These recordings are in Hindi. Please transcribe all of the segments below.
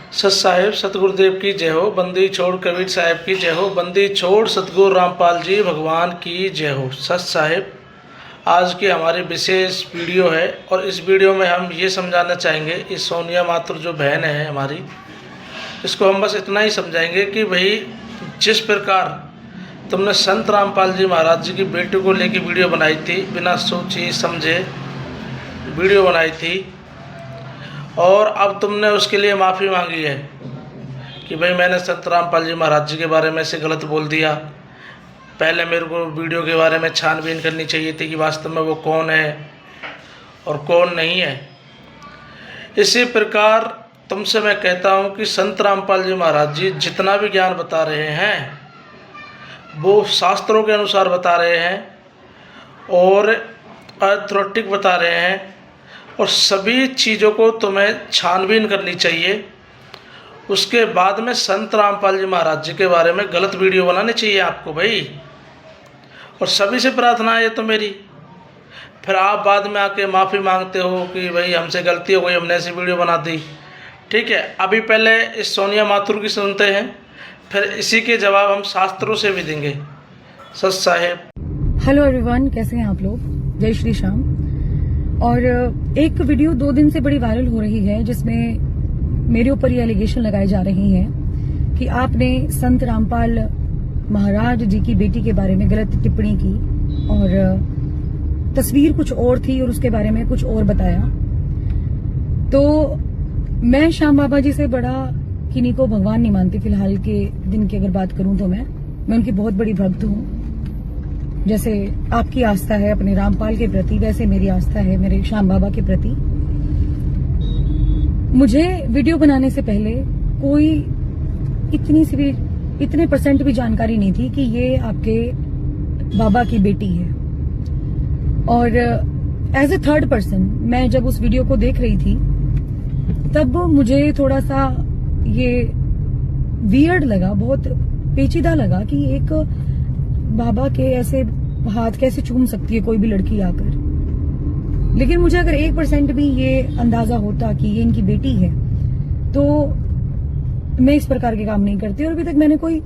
सत साहिब सतगुरुदेव की जय हो। बंदी छोड़ कबीर साहिब की जय हो। बंदी छोड़ सतगुरु रामपाल जी भगवान की जय हो। सत साहिब, आज की हमारी विशेष वीडियो है और इस वीडियो में हम ये समझाना चाहेंगे, इस सोनिया माथुर जो बहन है हमारी, इसको हम बस इतना ही समझाएंगे कि भाई जिस प्रकार तुमने संत रामपाल जी महाराज जी की बेटी को लेकर वीडियो बनाई थी, बिना सोचे समझे वीडियो बनाई थी, और अब तुमने उसके लिए माफ़ी मांगी है कि भाई मैंने संत रामपाल जी महाराज जी के बारे में ऐसे गलत बोल दिया। पहले मेरे को वीडियो के बारे में छानबीन करनी चाहिए थी कि वास्तव में वो कौन है और कौन नहीं है। इसी प्रकार तुमसे मैं कहता हूँ कि संत रामपाल जी महाराज जी जितना भी ज्ञान बता रहे हैं वो शास्त्रों के अनुसार बता रहे हैं और अथॉरिटिक बता रहे हैं, और सभी चीज़ों को तुम्हें छानबीन करनी चाहिए। उसके बाद में संत रामपाल जी महाराज जी के बारे में गलत वीडियो बनानी चाहिए आपको भाई। और सभी से प्रार्थना है ये तो मेरी। फिर आप बाद में आके माफ़ी मांगते हो कि भाई हमसे गलती हो गई, हमने ऐसी वीडियो बना दी। ठीक है, अभी पहले इस सोनिया माथुर की सुनते हैं, फिर इसी के जवाब हम शास्त्रों से भी देंगे। सत साहेब। हेलो एवरीवन, कैसे हैं आप लोग? जय श्री श्याम। और एक वीडियो 2 दिन से बड़ी वायरल हो रही है जिसमें मेरे ऊपर ये एलिगेशन लगाए जा रहे हैं कि आपने संत रामपाल महाराज जी की बेटी के बारे में गलत टिप्पणी की और तस्वीर कुछ और थी और उसके बारे में कुछ और बताया। तो मैं श्याम बाबा जी से बड़ा किन्हीं को भगवान नहीं मानती। फिलहाल के दिन की अगर बात करूं तो मैं उनकी बहुत बड़ी भक्त हूं। जैसे आपकी आस्था है अपने रामपाल के प्रति, वैसे मेरी आस्था है मेरे श्याम बाबा के प्रति। मुझे वीडियो बनाने से पहले कोई इतने परसेंट भी जानकारी नहीं थी कि ये आपके बाबा की बेटी है। और एज ए थर्ड पर्सन मैं जब उस वीडियो को देख रही थी तब मुझे थोड़ा सा ये वियर्ड लगा, बहुत पेचीदा लगा कि एक बाबा के ऐसे हाथ कैसे चूम सकती है कोई भी लड़की आकर। लेकिन मुझे अगर 1% भी ये अंदाजा होता कि ये इनकी बेटी है तो मैं इस प्रकार के काम नहीं करती। और अभी तक मैंने कोई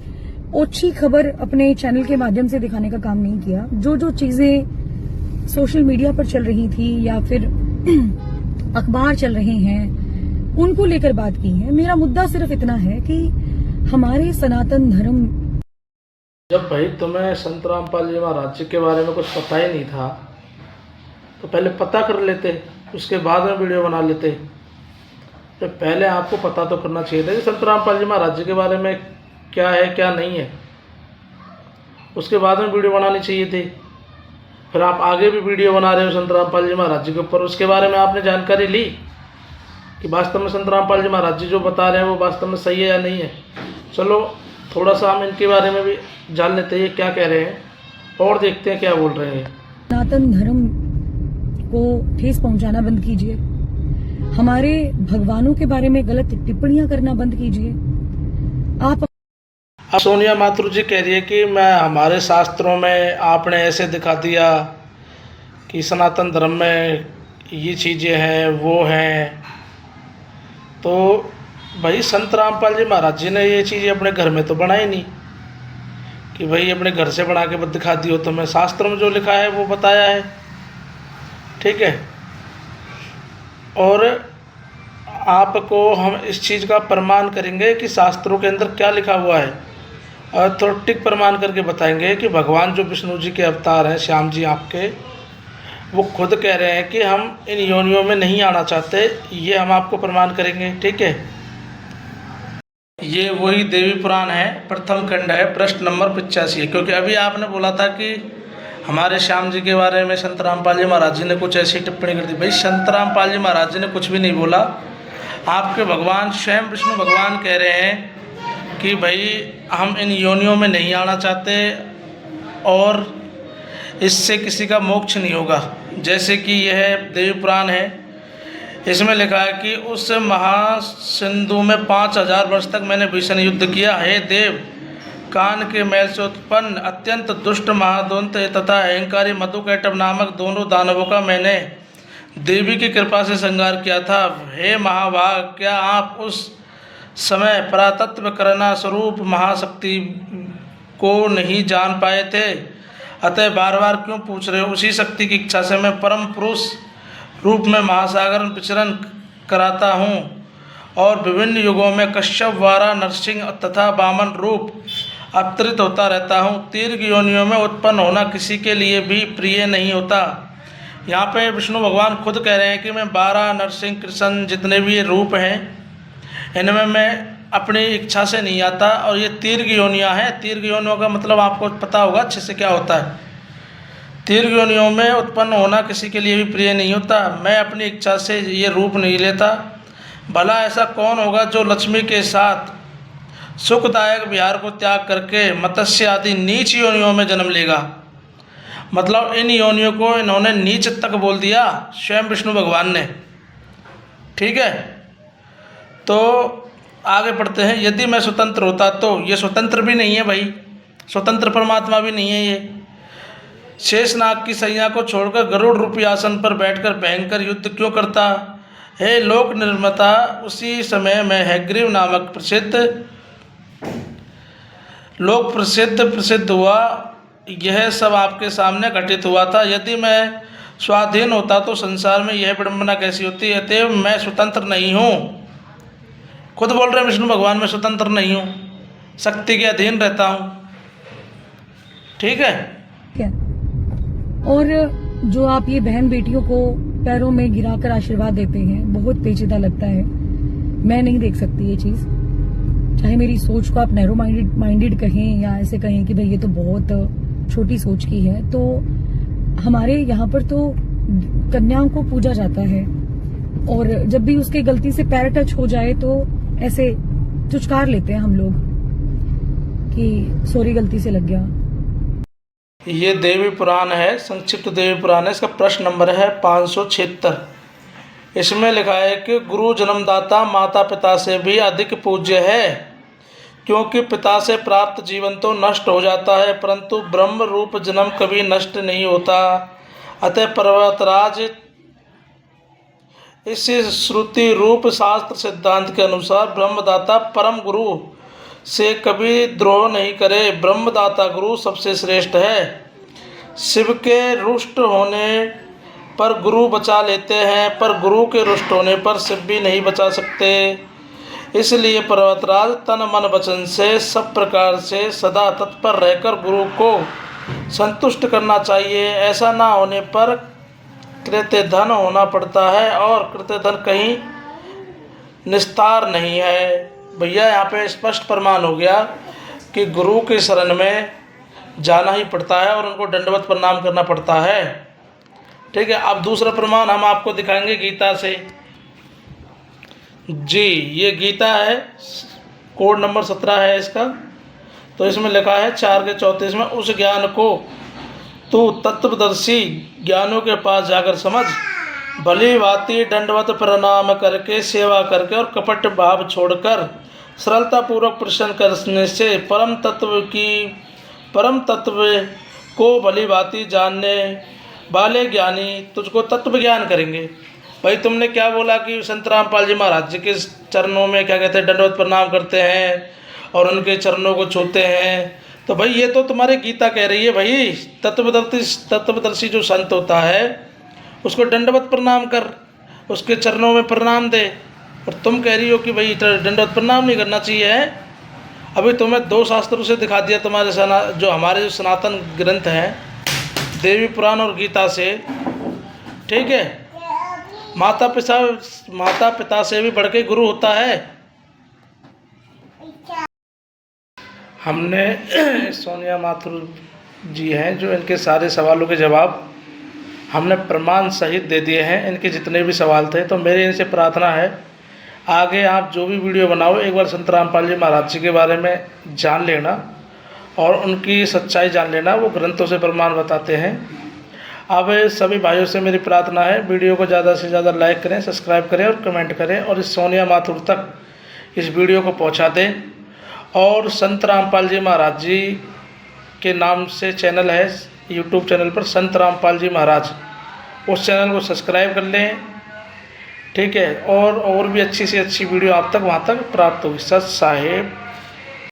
ओछी खबर अपने चैनल के माध्यम से दिखाने का काम नहीं किया। जो चीजें सोशल मीडिया पर चल रही थी या फिर अखबार चल रहे हैं उनको लेकर बात की है। मेरा मुद्दा सिर्फ इतना है कि हमारे सनातन धर्म, जब भाई तुम्हें संत रामपाल जी महाराज जी के बारे में कुछ पता ही नहीं था तो पहले पता कर लेते, उसके बाद में वीडियो बना लेते। तो पहले आपको पता तो करना चाहिए था कि संत रामपाल जी महाराज जी के बारे में क्या है क्या नहीं है, उसके बाद में वीडियो बनानी चाहिए थी। फिर आप आगे भी वीडियो बना रहे हो संत रामपाल जी महाराज जी के ऊपर, उसके बारे में आपने जानकारी ली कि वास्तव में संत रामपाल जी महाराज जी जो बता रहे हैं वो वास्तव में सही है या नहीं है। चलो थोड़ा सा हम इनके बारे में भी जान लेते हैं क्या कह रहे हैं और देखते हैं क्या बोल रहे हैं। सनातन धर्म को ठेस पहुंचाना बंद कीजिए। हमारे भगवानों के बारे में गलत टिप्पणियां करना बंद कीजिए। आप अब सोनिया माथुर जी कह रही है कि मैं हमारे शास्त्रों में आपने ऐसे दिखा दिया कि सनातन धर्म में ये चीज़ें हैं वो हैं। तो भाई संत रामपाल जी महाराज जी ने ये चीज़ें अपने घर में तो बनाई नहीं कि भाई अपने घर से बना के बस दिखा दी हो। तो मैं शास्त्रों में जो लिखा है वो बताया है, ठीक है। और आपको हम इस चीज़ का प्रमाण करेंगे कि शास्त्रों के अंदर क्या लिखा हुआ है, अथॉरिटिक प्रमाण करके बताएंगे कि भगवान जो विष्णु जी के अवतार हैं, श्याम जी आपके, वो खुद कह रहे हैं कि हम इन योनियों में नहीं आना चाहते। ये हम आपको प्रमाण करेंगे, ठीक है। ये वही देवी पुराण है, प्रथम खंड है, प्रश्न नंबर 85 है। क्योंकि अभी आपने बोला था कि हमारे श्याम जी के बारे में संत रामपाल जी महाराज जी ने कुछ ऐसी टिप्पणी कर दी। भाई संत रामपाल जी महाराज जी ने कुछ भी नहीं बोला। आपके भगवान स्वयं विष्णु भगवान कह रहे हैं कि भाई हम इन योनियों में नहीं आना चाहते और इससे किसी का मोक्ष नहीं होगा। जैसे कि यह देवी पुराण है, इसमें लिखा है कि उस महासिंधु में 5000 वर्ष तक मैंने भीषण युद्ध किया। हे देव, कान के मैल से उत्पन्न अत्यंत दुष्ट महादोंत तथा अहंकारी मधुकैटभ नामक दोनों दानवों का मैंने देवी की कृपा से संहार किया था। हे महाभाग, क्या आप उस समय परातत्व करना स्वरूप महाशक्ति को नहीं जान पाए थे, अतः बार बार क्यों पूछ रहे हो? उसी शक्ति की इच्छा से मैं परम पुरुष रूप में महासागर में विचरण कराता हूँ और विभिन्न युगों में कश्यप, वारा, नरसिंह तथा वामन रूप अवतरित होता रहता हूँ। दीर्घ योनियों में उत्पन्न होना किसी के लिए भी प्रिय नहीं होता। यहाँ पे विष्णु भगवान खुद कह रहे हैं कि मैं 12 नरसिंह, कृष्ण जितने भी ये रूप हैं इनमें मैं अपनी इच्छा से नहीं आता, और ये दीर्घ योनियाँ हैं। दीर्घ योनियों का मतलब आपको पता होगा अच्छे से क्या होता है। दीर्घ योनियों में उत्पन्न होना किसी के लिए भी प्रिय नहीं होता। मैं अपनी इच्छा से ये रूप नहीं लेता। भला ऐसा कौन होगा जो लक्ष्मी के साथ सुखदायक विहार को त्याग करके मत्स्य आदि नीच योनियों में जन्म लेगा। मतलब इन योनियों को इन्होंने नीच तक बोल दिया स्वयं विष्णु भगवान ने। ठीक है, तो आगे पढ़ते हैं। यदि मैं स्वतंत्र होता तो, ये स्वतंत्र भी नहीं है भाई, स्वतंत्र परमात्मा भी नहीं है ये। शेषनाग की सैया को छोड़कर गरुड़ रूपी आसन पर बैठकर भयंकर युद्ध क्यों करता? हे लोक निर्माता, उसी समय में हैग्रीव नामक लोक प्रसिद्ध हुआ। यह सब आपके सामने घटित हुआ था। यदि मैं स्वाधीन होता तो संसार में यह विडंबना कैसी होती? अतएव मैं स्वतंत्र नहीं हूँ। खुद बोल रहे हैं विष्णु भगवान, मैं स्वतंत्र नहीं हूँ, शक्ति के अधीन रहता हूँ। ठीक है। और जो आप ये बहन बेटियों को पैरों में गिराकर आशीर्वाद देते हैं, बहुत पेचीदा लगता है। मैं नहीं देख सकती ये चीज। चाहे मेरी सोच को आप नैरो माइंडेड कहें या ऐसे कहें कि भाई ये तो बहुत छोटी सोच की है, तो हमारे यहाँ पर तो कन्याओं को पूजा जाता है, और जब भी उसके गलती से पैर टच हो जाए तो ऐसे चुचकार लेते हैं हम लोग कि सॉरी गलती से लग गया। ये देवी पुराण है, संक्षिप्त देवी पुराण है। इसका प्रश्न नंबर है 576। इसमें लिखा है कि गुरु जन्मदाता माता पिता से भी अधिक पूज्य है, क्योंकि पिता से प्राप्त जीवन तो नष्ट हो जाता है परंतु ब्रह्म रूप जन्म कभी नष्ट नहीं होता। अतः पर्वतराज इस श्रुति रूप शास्त्र सिद्धांत के अनुसार ब्रह्मदाता परम गुरु से कभी द्रोह नहीं करे। ब्रह्मदाता गुरु सबसे श्रेष्ठ है। शिव के रुष्ट होने पर गुरु बचा लेते हैं, पर गुरु के रुष्ट होने पर शिव भी नहीं बचा सकते। इसलिए पर्वतराज तन मन वचन से सब प्रकार से सदा तत्पर रहकर गुरु को संतुष्ट करना चाहिए। ऐसा ना होने पर कृत्य धन होना पड़ता है, और कृत्य धन कहीं निस्तार नहीं है। भैया यहाँ पे स्पष्ट प्रमाण हो गया कि गुरु के शरण में जाना ही पड़ता है और उनको दंडवत प्रणाम करना पड़ता है। ठीक है। अब दूसरा प्रमाण हम आपको दिखाएंगे गीता से। जी, ये गीता है, कोड नंबर 17 है इसका। तो इसमें लिखा है 4 के 34 में, उस ज्ञान को तू तत्वदर्शी ज्ञानों के पास जाकर समझ, भली भांति दंडवत प्रणाम करके, सेवा करके और कपट भाव छोड़कर सरलता पूर्वक प्रश्न करने से परम तत्व को भली भांति जानने वाले ज्ञानी तुझको तत्व ज्ञान करेंगे। भाई तुमने क्या बोला कि संत रामपाल जी महाराज जी के चरणों में क्या कहते हैं, दंडवत प्रणाम करते हैं और उनके चरणों को छूते हैं। तो भाई ये तो तुम्हारी गीता कह रही है भाई, तत्वदर्शी जो संत होता है उसको दंडवत प्रणाम कर, उसके चरणों में प्रणाम दे। और तुम कह रही हो कि भाई दंडवत प्रणाम नहीं करना चाहिए है। अभी तुम्हें 2 शास्त्रों से दिखा दिया, तुम्हारे जो हमारे जो सनातन ग्रंथ हैं, देवी पुराण और गीता से। ठीक है। माता पिता से भी बढ़ के गुरु होता है। हमने सोनिया माथुर जी हैं जो इनके सारे सवालों के जवाब हमने प्रमाण सहित दे दिए हैं, इनके जितने भी सवाल थे। तो मेरी इनसे प्रार्थना है आगे आप जो भी वीडियो बनाओ एक बार संत रामपाल जी महाराज जी के बारे में जान लेना और उनकी सच्चाई जान लेना। वो ग्रंथों से प्रमाण बताते हैं। अब सभी भाइयों से मेरी प्रार्थना है वीडियो को ज़्यादा से ज़्यादा लाइक करें, सब्सक्राइब करें और कमेंट करें, और इस सोनिया माथुर तक इस वीडियो को पहुंचा दें। और संत रामपाल जी महाराज जी के नाम से चैनल है यूट्यूब चैनल पर, संत रामपाल जी महाराज, उस चैनल को सब्सक्राइब कर लें, ठीक है, और भी अच्छी से अच्छी वीडियो आप तक वहाँ तक प्राप्त होगी। सच साहेब